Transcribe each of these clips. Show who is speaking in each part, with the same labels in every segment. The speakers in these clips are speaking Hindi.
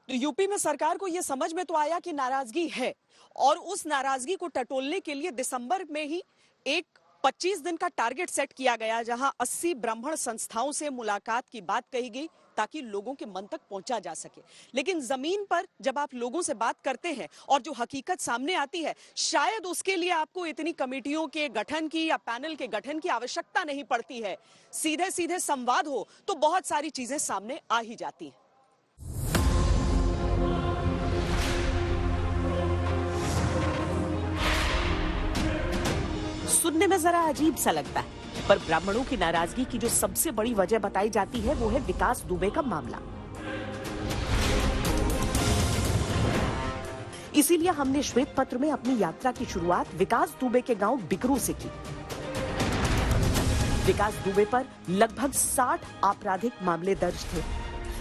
Speaker 1: तो यूपी में सरकार को यह समझ में तो आया कि नाराजगी है और उस नाराजगी को टटोलने के लिए दिसंबर में ही एक 25 दिन का टारगेट सेट किया गया, जहां 80 ब्राह्मण संस्थाओं से मुलाकात की बात कही गई ताकि लोगों के मन तक पहुंचा जा सके। लेकिन जमीन पर जब आप लोगों से बात करते हैं और जो हकीकत सामने आती है, शायद उसके लिए आपको इतनी कमेटियों के गठन की या पैनल के गठन की आवश्यकता नहीं पड़ती है। सीधे सीधे संवाद हो तो बहुत सारी चीजें सामने आ ही जाती हैं। सुनने में जरा अजीब सा लगता है, पर ब्राह्मणों की नाराजगी की जो सबसे बड़ी वजह बताई जाती है वो है विकास दुबे का मामला। इसीलिए हमने श्वेत पत्र में अपनी यात्रा की शुरुआत विकास दुबे के गांव बिकरू से की। विकास दुबे पर लगभग 60 आपराधिक मामले दर्ज थे,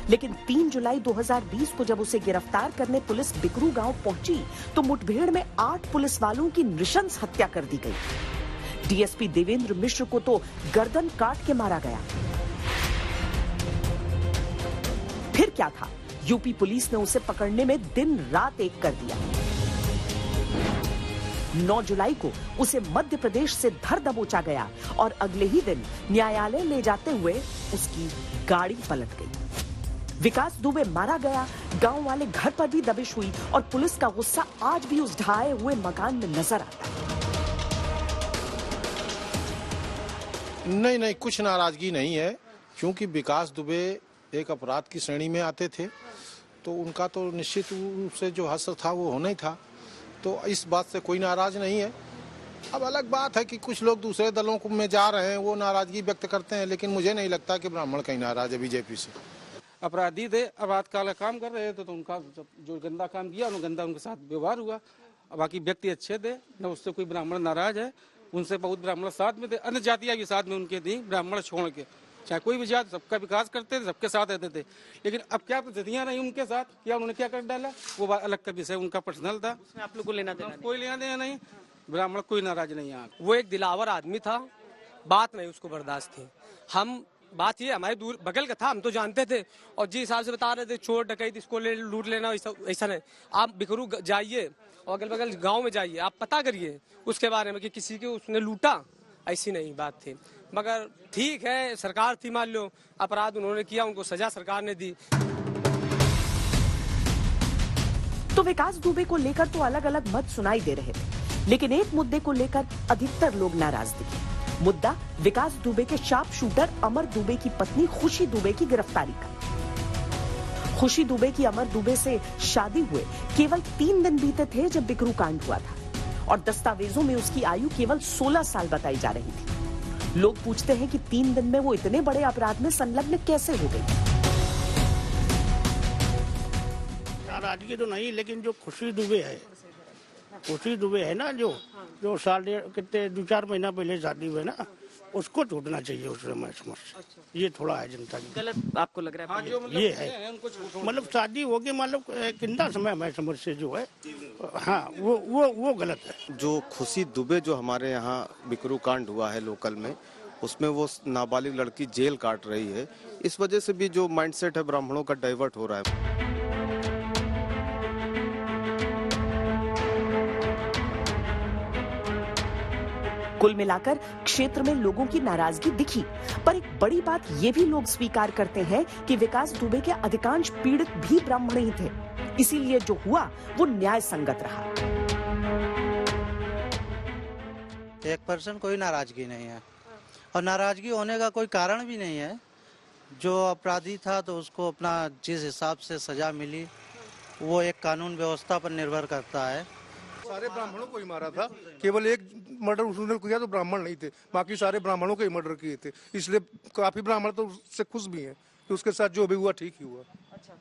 Speaker 1: लेकिन 3 जुलाई 2020 को जब उसे गिरफ्तार करने पुलिस बिकरू गांव पहुंची तो मुठभेड़ में 8 पुलिस वालों की नृशंस हत्या कर दी गई। डीएसपी देवेंद्र मिश्र को तो गर्दन काट के मारा गया। फिर क्या था, यूपी पुलिस ने उसे पकड़ने में दिन रात एक कर दिया। 9 जुलाई को उसे मध्य प्रदेश से धर दबोचा गया और अगले ही दिन न्यायालय ले जाते हुए उसकी गाड़ी पलट गई। विकास दुबे मारा गया, गांव वाले घर पर भी दबिश हुई और पुलिस का गुस्सा आज भी उस ढहाए हुए मकान में नजर आता है।
Speaker 2: नहीं, कुछ नाराजगी नहीं है, क्योंकि विकास दुबे एक अपराध की श्रेणी में आते थे, तो उनका तो निश्चित रूप से जो हश्र था वो होना ही था, तो इस बात से कोई नाराज नहीं है। अब अलग बात है कि कुछ लोग दूसरे दलों में जा रहे हैं, वो नाराजगी व्यक्त करते हैं, लेकिन मुझे नहीं लगता कि ब्राह्मण कहीं नाराज है बीजेपी से।
Speaker 3: अपराधी थे, अपराध काला काम कर रहे थे, तो उनका जो गंदा काम किया गंदा उनके साथ व्यवहार हुआ। बाकी व्यक्ति अच्छे थे, न उससे कोई ब्राह्मण नाराज है, उनसे बहुत ब्राह्मण साथ में थे, अन्य जातियां भी साथ में उनके थी, ब्राह्मण छोड़ के चाहे कोई भी जात, सबका विकास करते थे, सबके साथ रहते थे। लेकिन अब क्या परिस्थितियां रही उनके साथ, क्या उन्होंने क्या कर डाला, वो अलग का विषय उनका पर्सनल था,
Speaker 1: आप लोग को लेना देना
Speaker 3: कोई लेना देना नहीं। ब्राह्मण कोई नाराज नहीं है।
Speaker 4: वो एक दिलावर आदमी था, बात नहीं उसको बर्दाश्त थी। हम बात ये हमारे दूर बगल का था, हम तो जानते थे, और जिस हिसाब से बता रहे थे चोर डकैत इसको ले लूट लेना, ऐसा नहीं। आप बिकरू जाइए और अगल बगल गांव में जाइए, आप पता करिए उसके बारे में कि किसी को उसने लूटा, ऐसी नहीं बात थी। मगर ठीक है, सरकार थी, मान लो अपराध उन्होंने किया, उनको सजा सरकार ने दी।
Speaker 1: तो विकास दुबे को लेकर तो अलग अलग मत सुनाई दे रहे थे, लेकिन एक मुद्दे को लेकर अधिकतर लोग नाराज दिखे। मुद्दा विकास दुबे के शार्प शूटर अमर दुबे की पत्नी खुशी दुबे की गिरफ्तारी का। खुशी दुबे की अमर दुबे से शादी हुए केवल 3 दिन बीते थे जब बिकरू कांड हुआ था, और दस्तावेजों में उसकी आयु केवल 16 साल बताई जा रही थी। लोग पूछते हैं कि 3 दिन में वो इतने बड़े अपराध में संलग्न कैसे हो गई।
Speaker 5: नाराजगी तो नहीं, लेकिन जो खुशी दुबे है ना, जो साल कितने 2-4 महीना पहले शादी हुई ना, उसको छोड़ना चाहिए उस समय समझ। ये थोड़ा है जनता की
Speaker 1: गलत आपको लग रहा है?
Speaker 3: हाँ,
Speaker 5: ये है, मतलब शादी होगी, मतलब कितना समय हमारे समझ से जो है, हाँ वो गलत है।
Speaker 6: जो खुशी दुबे जो हमारे यहाँ बिकरू कांड हुआ है लोकल में, उसमें वो नाबालिग लड़की जेल काट रही है, इस वजह से भी जो माइंडसेट है ब्राह्मणों का डाइवर्ट हो रहा है।
Speaker 1: कुल मिलाकर क्षेत्र में लोगों की नाराजगी दिखी, पर एक बड़ी बात ये भी लोग स्वीकार करते हैं कि विकास दुबे के अधिकांश पीड़ित भी ब्राह्मण ही थे, इसीलिए जो हुआ वो न्याय संगत रहा।
Speaker 7: 1% कोई नाराजगी नहीं है, और नाराजगी होने का कोई कारण भी नहीं है। जो अपराधी था तो उसको अपना जिस हिसाब से सजा मिली, वो एक कानून व्यवस्था पर निर्भर करता है।
Speaker 2: सारे ब्राह्मणों को ही मारा था, केवल एक मर्डर उसने किया तो ब्राह्मण नहीं थे, बाकी सारे ब्राह्मणों के ही मर्डर किए थे, इसलिए काफी ब्राह्मण तो उससे खुश भी हैं कि उसके साथ जो भी हुआ ठीक ही हुआ।
Speaker 1: अच्छा,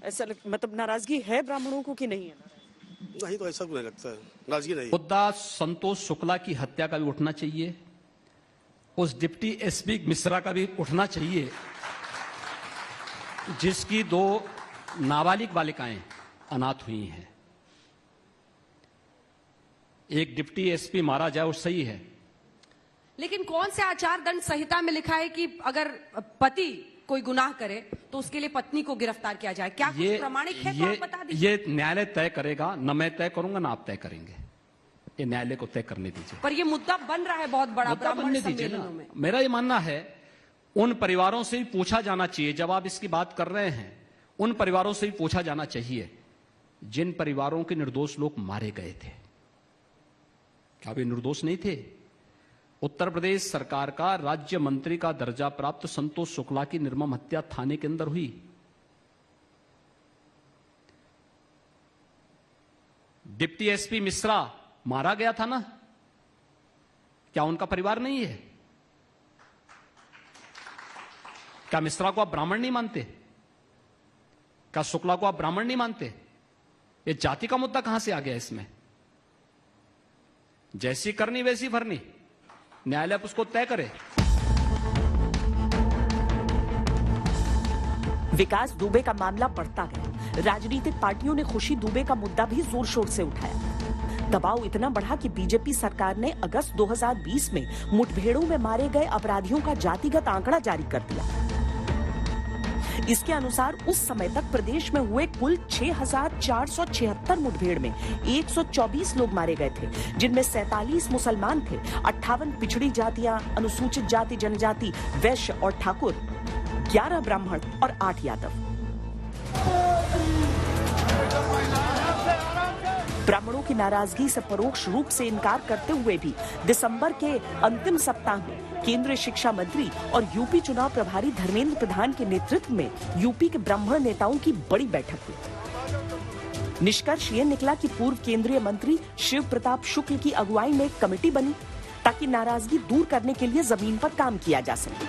Speaker 1: ऐसा मतलब नाराजगी है ब्राह्मणों को कि नहीं है?
Speaker 2: नहीं, तो ऐसा नहीं लगता है, नाराजगी नहीं।
Speaker 8: मुद्दा संतोष शुक्ला की हत्या का भी उठना चाहिए, उस डिप्टी एसपी मिश्रा का भी उठना चाहिए, जिसकी 2 नाबालिग बालिकाएं अनाथ हुई हैं। एक डिप्टी एसपी मारा जाए वो सही है,
Speaker 9: लेकिन कौन से आचार दंड संहिता में लिखा है कि अगर पति कोई गुनाह करे तो उसके लिए पत्नी को गिरफ्तार किया जाए, क्या कुछ प्रमाणिक है तो आप बता दीजिए।
Speaker 8: ये न्यायालय तय करेगा, न मैं तय करूंगा ना आप तय करेंगे, ये न्यायालय को तय करने दीजिए।
Speaker 9: पर ये मुद्दा बन रहा है बहुत बड़ा ब्राह्मण सम्मेलनों में।
Speaker 8: मेरा ये मानना है उन परिवारों से भी पूछा जाना चाहिए, जब आप इसकी बात कर रहे हैं उन परिवारों से भी पूछा जाना चाहिए जिन परिवारों के निर्दोष लोग मारे गए थे। क्या वे निर्दोष नहीं थे? उत्तर प्रदेश सरकार का राज्य मंत्री का दर्जा प्राप्त संतोष शुक्ला की निर्मम हत्या थाने के अंदर हुई। डिप्टी एसपी मिश्रा मारा गया था ना, क्या उनका परिवार नहीं है? क्या मिश्रा को आप ब्राह्मण नहीं मानते? क्या शुक्ला को आप ब्राह्मण नहीं मानते? ये जाति का मुद्दा कहां से आ गया इसमें? जैसी करनी वैसी भरनी, न्यायालय उसको तय करे।
Speaker 1: विकास दुबे का मामला बढ़ता गया। राजनीतिक पार्टियों ने खुशी दुबे का मुद्दा भी जोर शोर से उठाया। दबाव इतना बढ़ा कि बीजेपी सरकार ने अगस्त 2020 में मुठभेड़ों में मारे गए अपराधियों का जातिगत आंकड़ा जारी कर दिया। इसके अनुसार उस समय तक प्रदेश में हुए कुल 6,476 मुठभेड़ में 124 लोग मारे गए थे, जिनमें 47 मुसलमान थे, 58 पिछड़ी जातियां, अनुसूचित जाति जनजाति, वैश्य और ठाकुर, 11 ब्राह्मण और 8 यादव। ब्राह्मणों की नाराजगी से परोक्ष रूप से इनकार करते हुए भी दिसंबर के अंतिम सप्ताह में केंद्रीय शिक्षा मंत्री और यूपी चुनाव प्रभारी धर्मेंद्र प्रधान के नेतृत्व में यूपी के ब्राह्मण नेताओं की बड़ी बैठक हुई। निष्कर्ष ये निकला कि पूर्व केंद्रीय मंत्री शिव प्रताप शुक्ल की अगुवाई में एक कमेटी बनी ताकि नाराजगी दूर करने के लिए जमीन पर काम किया जा सके।